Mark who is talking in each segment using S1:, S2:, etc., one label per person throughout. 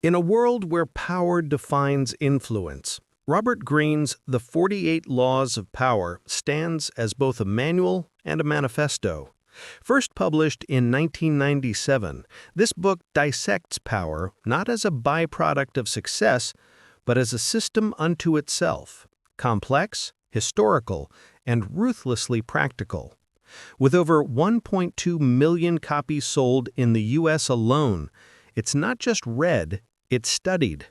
S1: In a world where power defines influence, Robert Greene's The 48 Laws of Power stands as both a manual and a manifesto. First published in 1997, this book dissects power not as a byproduct of success, but as a system unto itself, complex, historical, and ruthlessly practical. With over 1.2 million copies sold in the U.S. alone, it's not just read, it's studied.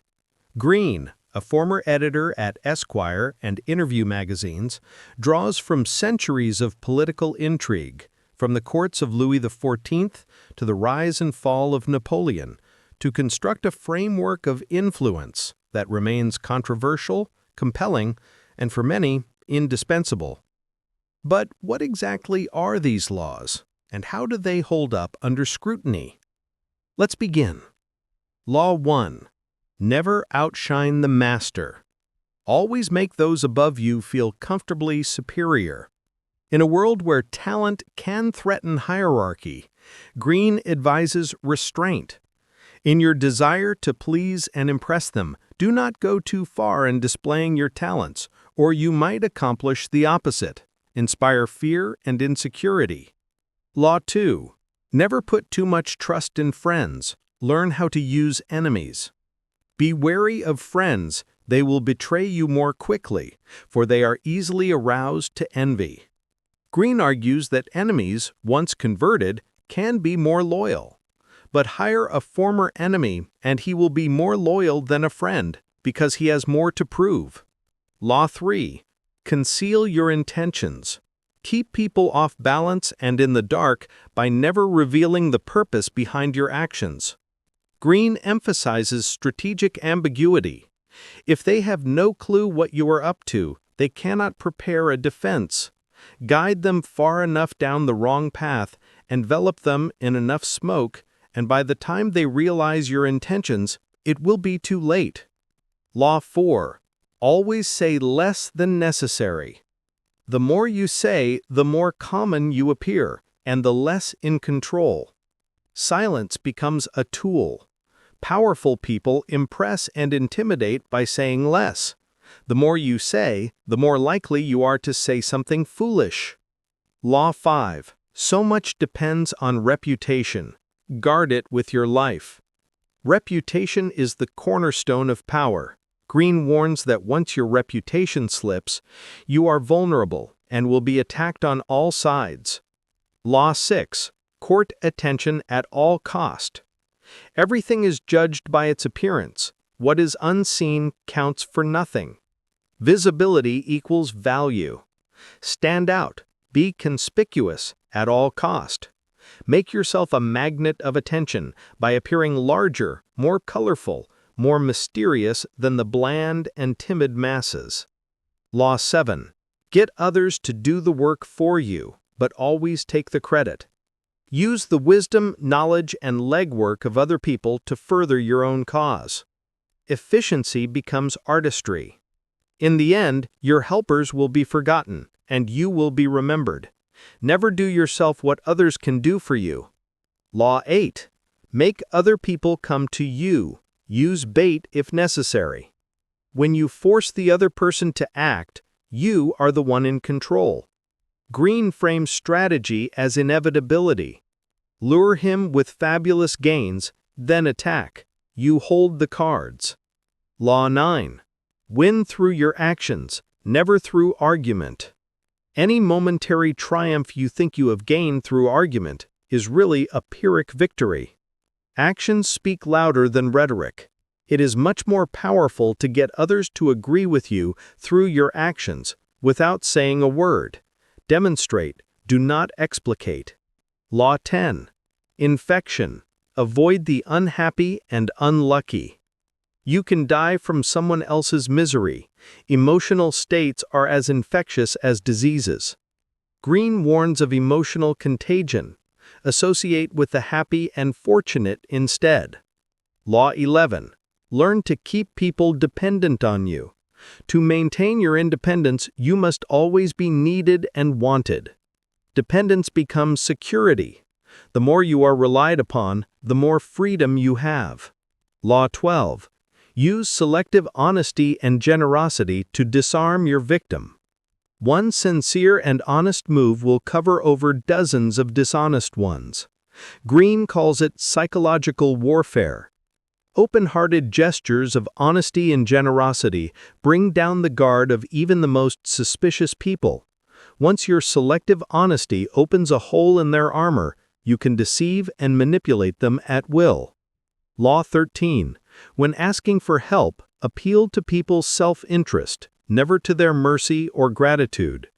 S1: Greene, a former editor at Esquire and Interview magazines, draws from centuries of political intrigue, from the courts of Louis XIV to the rise and fall of Napoleon, to construct a framework of influence that remains controversial, compelling, and for many, indispensable. But what exactly are these laws, and how do they hold up under scrutiny? Let's begin. Law 1. Never outshine the master. Always make those above you feel comfortably superior. In a world where talent can threaten hierarchy, Greene advises restraint. In your desire to please and impress them, do not go too far in displaying your talents, or you might accomplish the opposite, inspire fear and insecurity. Law 2. Never put too much trust in friends. Learn how to use enemies. Be wary of friends, they will betray you more quickly, for they are easily aroused to envy. Greene argues that enemies, once converted, can be more loyal. But hire a former enemy and he will be more loyal than a friend because he has more to prove. Law 3. Conceal your intentions. Keep people off balance and in the dark by never revealing the purpose behind your actions. Greene emphasizes strategic ambiguity. If they have no clue what you are up to, they cannot prepare a defense. Guide them far enough down the wrong path, envelop them in enough smoke, and by the time they realize your intentions, it will be too late. Law 4. Always say less than necessary. The more you say, the more common you appear, and the less in control. Silence becomes a tool. Powerful people impress and intimidate by saying less. The more you say, the more likely you are to say something foolish. Law 5. So much depends on reputation. Guard it with your life. Reputation is the cornerstone of power. Greene warns that once your reputation slips, you are vulnerable and will be attacked on all sides. Law 6. Court attention at all cost. Everything is judged by its appearance. What is unseen counts for nothing. Visibility equals value. Stand out. Be conspicuous at all cost. Make yourself a magnet of attention by appearing larger, more colorful, more mysterious than the bland and timid masses. Law 7. Get others to do the work for you, but always take the credit. Use the wisdom, knowledge, and legwork of other people to further your own cause. Efficiency becomes artistry. In the end, your helpers will be forgotten, and you will be remembered. Never do yourself what others can do for you. Law 8. Make other people come to you. Use bait if necessary. When you force the other person to act, you are the one in control. Greene frames strategy as inevitability. Lure him with fabulous gains, then attack. You hold the cards. Law 9. Win through your actions, never through argument. Any momentary triumph you think you have gained through argument is really a Pyrrhic victory. Actions speak louder than rhetoric. It is much more powerful to get others to agree with you through your actions without saying a word. Demonstrate, do not explicate. Law 10. Infection. Avoid the unhappy and unlucky. You can die from someone else's misery. Emotional states are as infectious as diseases. Greene warns of emotional contagion. Associate with the happy and fortunate instead. Law 11. Learn to keep people dependent on you. To maintain your independence, you must always be needed and wanted. Dependence becomes security. The more you are relied upon, the more freedom you have. Law 12. Use selective honesty and generosity to disarm your victim. One sincere and honest move will cover over dozens of dishonest ones. Greene calls it psychological warfare. Open-hearted gestures of honesty and generosity bring down the guard of even the most suspicious people. Once your selective honesty opens a hole in their armor, you can deceive and manipulate them at will. Law 13. When asking for help, appeal to people's self-interest, never to their mercy or gratitude.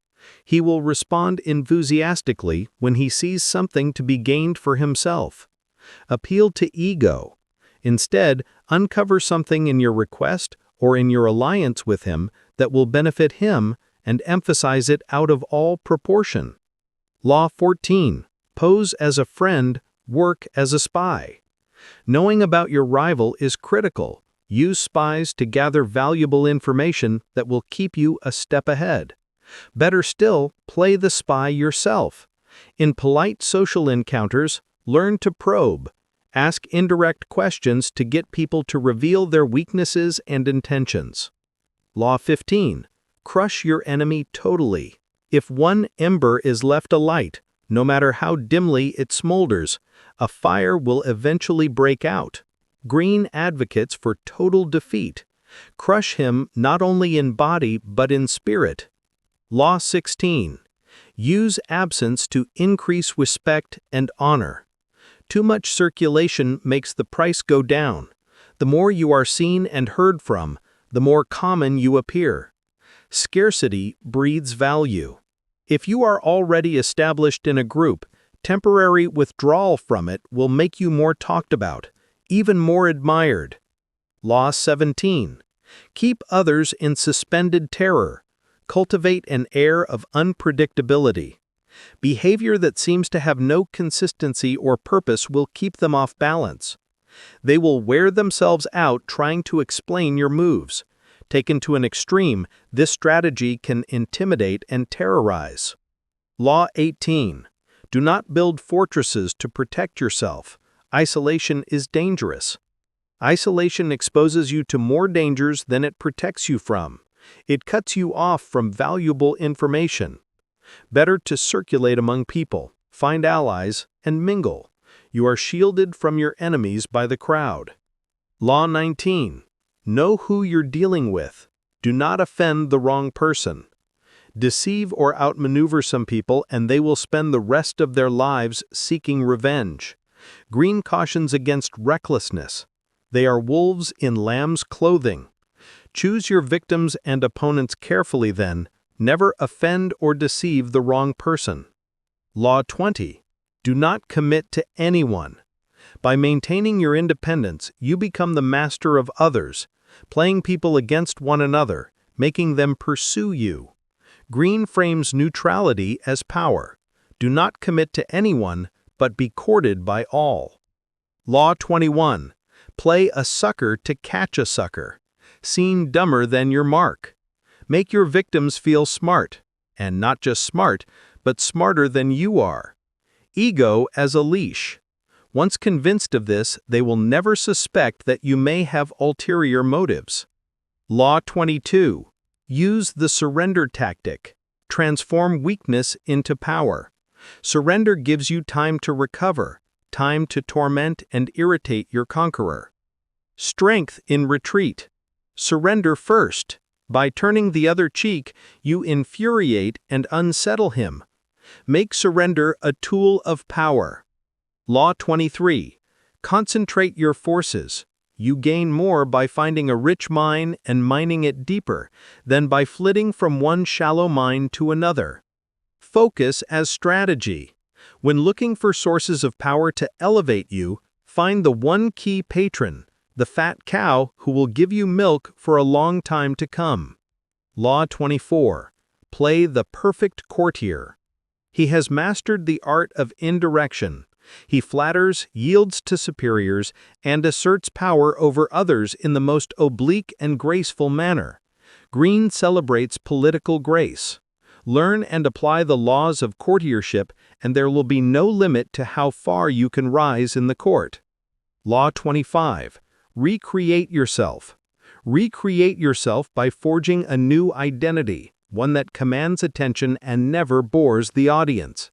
S1: He will respond enthusiastically when he sees something to be gained for himself. Appeal to ego. Instead, uncover something in your request or in your alliance with him that will benefit him and emphasize it out of all proportion. Law 14. Pose as a friend, work as a spy. Knowing about your rival is critical. Use spies to gather valuable information that will keep you a step ahead. Better still, play the spy yourself. In polite social encounters, learn to probe. Ask indirect questions to get people to reveal their weaknesses and intentions. Law 15. Crush your enemy totally. If one ember is left alight, no matter how dimly it smolders, a fire will eventually break out. Greene advocates for total defeat. Crush him not only in body but in spirit. Law 16. Use absence to increase respect and honor. Too much circulation makes the price go down. The more you are seen and heard from, the more common you appear. Scarcity breeds value. If you are already established in a group, temporary withdrawal from it will make you more talked about, even more admired. Law 17. Keep others in suspended terror. Cultivate an air of unpredictability. Behavior that seems to have no consistency or purpose will keep them off balance. They will wear themselves out trying to explain your moves. Taken to an extreme, this strategy can intimidate and terrorize. Law 18. Do not build fortresses to protect yourself. Isolation is dangerous. Isolation exposes you to more dangers than it protects you from. It cuts you off from valuable information. Better to circulate among people, find allies, and mingle. You are shielded from your enemies by the crowd. Law 19. Know who you're dealing with. Do not offend the wrong person. Deceive or outmaneuver some people and they will spend the rest of their lives seeking revenge. Greene cautions against recklessness. They are wolves in lamb's clothing. Choose your victims and opponents carefully then. Never offend or deceive the wrong person. Law 20. Do not commit to anyone. By maintaining your independence, you become the master of others, playing people against one another, making them pursue you. Greene frames neutrality as power. Do not commit to anyone, but be courted by all. Law 21. Play a sucker to catch a sucker. Seem dumber than your mark. Make your victims feel smart, and not just smart, but smarter than you are. Ego as a leash. Once convinced of this, they will never suspect that you may have ulterior motives. Law 22. Use the surrender tactic. Transform weakness into power. Surrender gives you time to recover, time to torment and irritate your conqueror. Strength in retreat. Surrender first. By turning the other cheek, you infuriate and unsettle him. Make surrender a tool of power. Law 23. Concentrate your forces. You gain more by finding a rich mine and mining it deeper than by flitting from one shallow mine to another. Focus as strategy. When looking for sources of power to elevate you, find the one key patron, the fat cow who will give you milk for a long time to come. Law 24. Play the perfect courtier. He has mastered the art of indirection. He flatters, yields to superiors, and asserts power over others in the most oblique and graceful manner. Greene celebrates political grace. Learn and apply the laws of courtiership, and there will be no limit to how far you can rise in the court. Law 25. Recreate yourself. Recreate yourself by forging a new identity, one that commands attention and never bores the audience.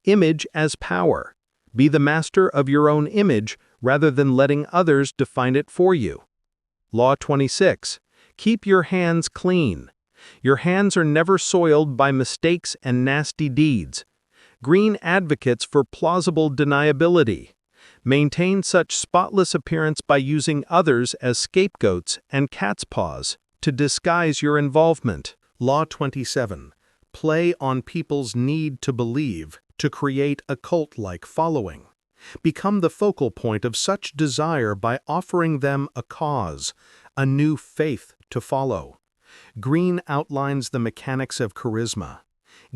S1: Image as power. Be the master of your own image rather than letting others define it for you. Law 26. Keep your hands clean. Your hands are never soiled by mistakes and nasty deeds. Greene advocates for plausible deniability. Maintain such spotless appearance by using others as scapegoats and cat's paws to disguise your involvement. Law 27. Play on people's need to believe to create a cult-like following. Become the focal point of such desire by offering them a cause, a new faith to follow. Greene outlines the mechanics of charisma.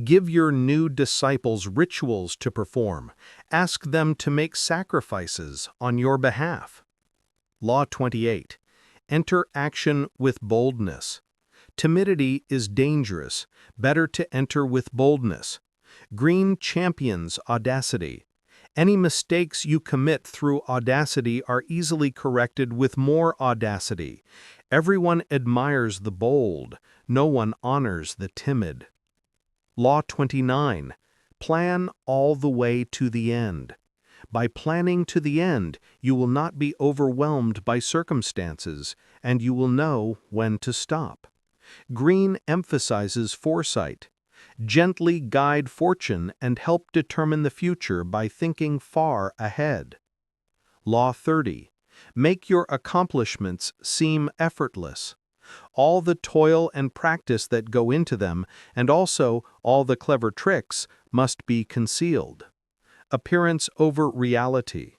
S1: Give your new disciples rituals to perform. Ask them to make sacrifices on your behalf. Law 28. Enter action with boldness. Timidity is dangerous. Better to enter with boldness. Greene champions audacity. Any mistakes you commit through audacity are easily corrected with more audacity. Everyone admires the bold. No one honors the timid. Law 29. Plan all the way to the end. By planning to the end, you will not be overwhelmed by circumstances, and you will know when to stop. Greene emphasizes foresight. Gently guide fortune and help determine the future by thinking far ahead. Law 30. Make your accomplishments seem effortless. All the toil and practice that go into them, and also all the clever tricks, must be concealed. Appearance over reality.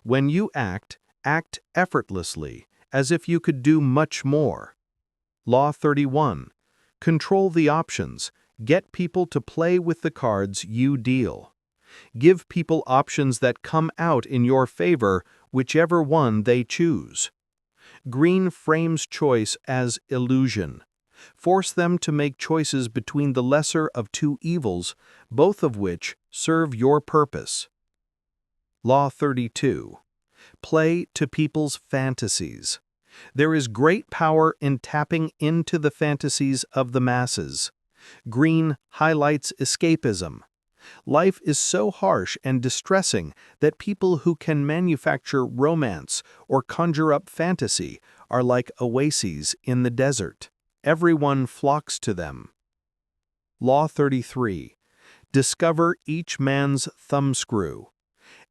S1: When you act, act effortlessly, as if you could do much more. Law 31. Control the options. Get people to play with the cards you deal. Give people options that come out in your favor, whichever one they choose. Greene frames choice as illusion. Force them to make choices between the lesser of two evils, both of which serve your purpose. Law 32. Play to people's fantasies. There is great power in tapping into the fantasies of the masses. Greene highlights escapism. Life is so harsh and distressing that people who can manufacture romance or conjure up fantasy are like oases in the desert. Everyone flocks to them. Law 33. Discover each man's thumbscrew.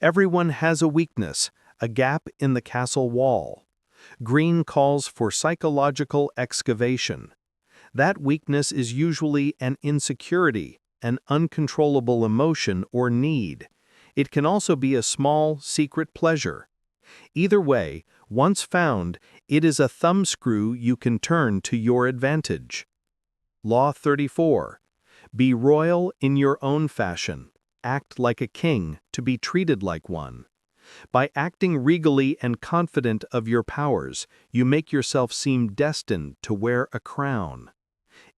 S1: Everyone has a weakness, a gap in the castle wall. Greene calls for psychological excavation. That weakness is usually an insecurity, an uncontrollable emotion or need. It can also be a small, secret pleasure. Either way, once found, it is a thumbscrew you can turn to your advantage. Law 34. Be royal in your own fashion. Act like a king to be treated like one. By acting regally and confident of your powers, you make yourself seem destined to wear a crown.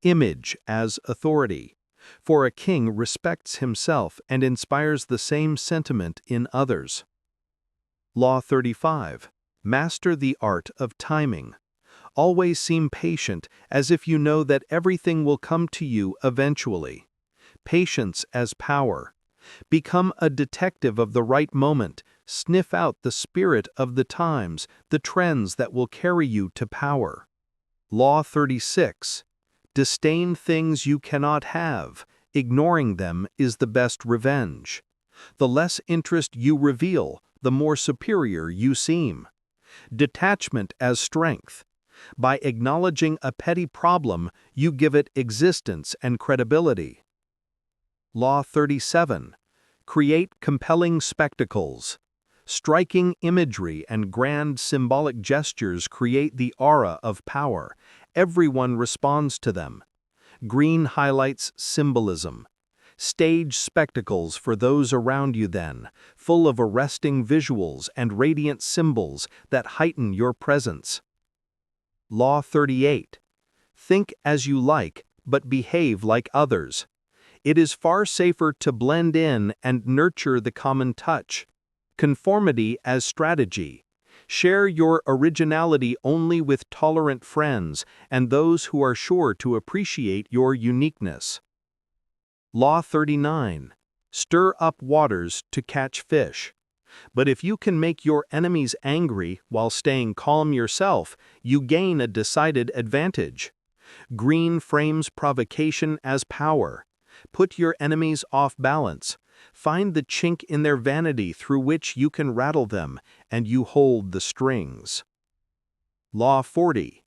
S1: Image as authority. For a king respects himself and inspires the same sentiment in others. Law 35. Master the art of timing. Always seem patient, as if you know that everything will come to you eventually. Patience as power. Become a detective of the right moment. Sniff out the spirit of the times, the trends that will carry you to power. Law 36. Disdain things you cannot have. Ignoring them is the best revenge. The less interest you reveal, the more superior you seem. Detachment as strength. By acknowledging a petty problem, you give it existence and credibility. Law 37. Create compelling spectacles. Striking imagery and grand symbolic gestures create the aura of power. Everyone responds to them. Greene highlights symbolism. Stage spectacles for those around you then, full of arresting visuals and radiant symbols that heighten your presence. Law 38. Think as you like, but behave like others. It is far safer to blend in and nurture the common touch. Conformity as strategy. Share your originality only with tolerant friends and those who are sure to appreciate your uniqueness. Law 39. Stir up waters to catch fish. But if you can make your enemies angry while staying calm yourself, you gain a decided advantage. Greene frames provocation as power. Put your enemies off balance. Find the chink in their vanity through which you can rattle them, and you hold the strings. Law 40.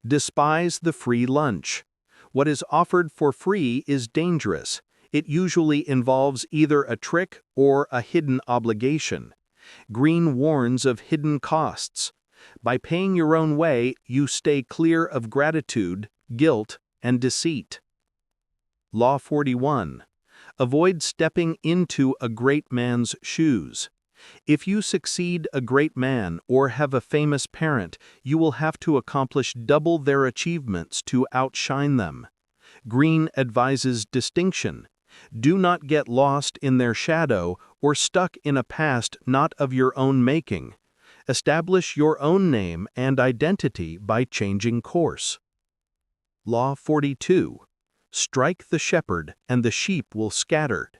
S1: Despise the free lunch. What is offered for free is dangerous. It usually involves either a trick or a hidden obligation. Greene warns of hidden costs. By paying your own way, you stay clear of gratitude, guilt, and deceit. Law 41. Avoid stepping into a great man's shoes. If you succeed a great man or have a famous parent, you will have to accomplish double their achievements to outshine them. Greene advises distinction. Do not get lost in their shadow or stuck in a past not of your own making. Establish your own name and identity by changing course. Law 42. Strike the shepherd and the sheep will scatter.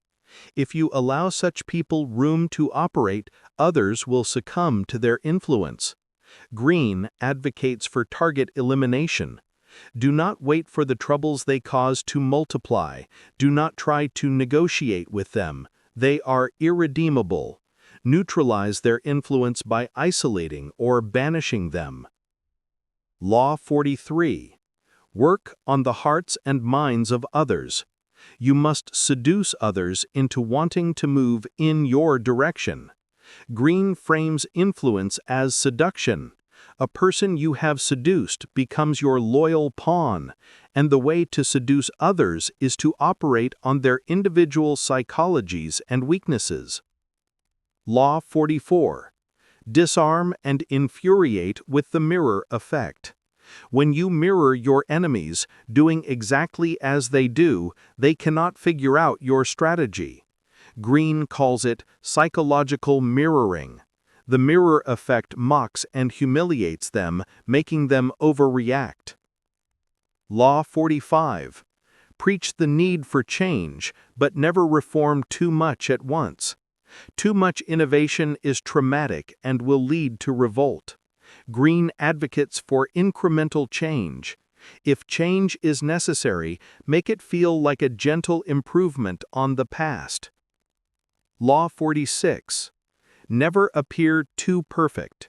S1: If you allow such people room to operate, others will succumb to their influence. Greene advocates for target elimination. Do not wait for the troubles they cause to multiply. Do not try to negotiate with them. They are irredeemable. Neutralize their influence by isolating or banishing them. Law 43. Work on the hearts and minds of others. You must seduce others into wanting to move in your direction. Greene frames influence as seduction. A person you have seduced becomes your loyal pawn, and the way to seduce others is to operate on their individual psychologies and weaknesses. Law 44. Disarm and infuriate with the mirror effect. When you mirror your enemies, doing exactly as they do, they cannot figure out your strategy. Greene calls it psychological mirroring. The mirror effect mocks and humiliates them, making them overreact. Law 45. Preach the need for change, but never reform too much at once. Too much innovation is traumatic and will lead to revolt. Greene advocates for incremental change. If change is necessary, make it feel like a gentle improvement on the past. Law 46. Never appear too perfect.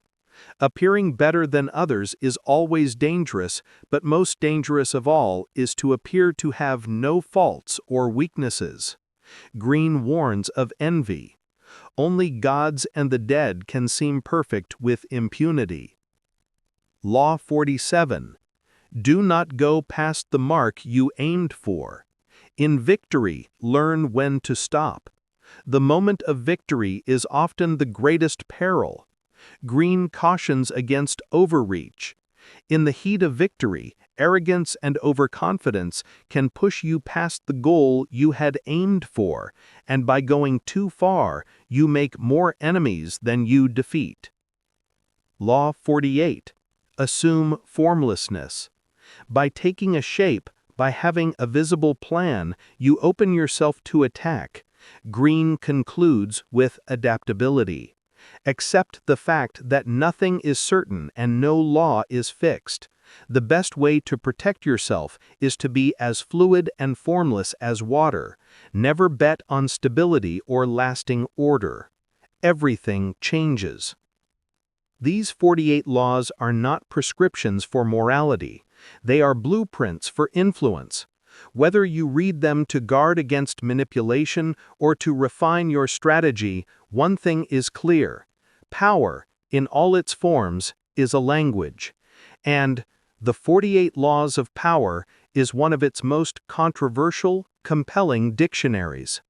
S1: Appearing better than others is always dangerous, but most dangerous of all is to appear to have no faults or weaknesses. Greene warns of envy. Only gods and the dead can seem perfect with impunity. Law 47. Do not go past the mark you aimed for. In victory, learn when to stop. The moment of victory is often the greatest peril. Greene cautions against overreach. In the heat of victory, arrogance and overconfidence can push you past the goal you had aimed for, and by going too far, you make more enemies than you defeat. Law 48. Assume formlessness. By taking a shape, by having a visible plan, you open yourself to attack. Greene concludes with adaptability. Accept the fact that nothing is certain and no law is fixed. The best way to protect yourself is to be as fluid and formless as water. Never bet on stability or lasting order. Everything changes. These 48 laws are not prescriptions for morality. They are blueprints for influence. Whether you read them to guard against manipulation or to refine your strategy, one thing is clear. Power, in all its forms, is a language. And the 48 Laws of Power is one of its most controversial, compelling dictionaries.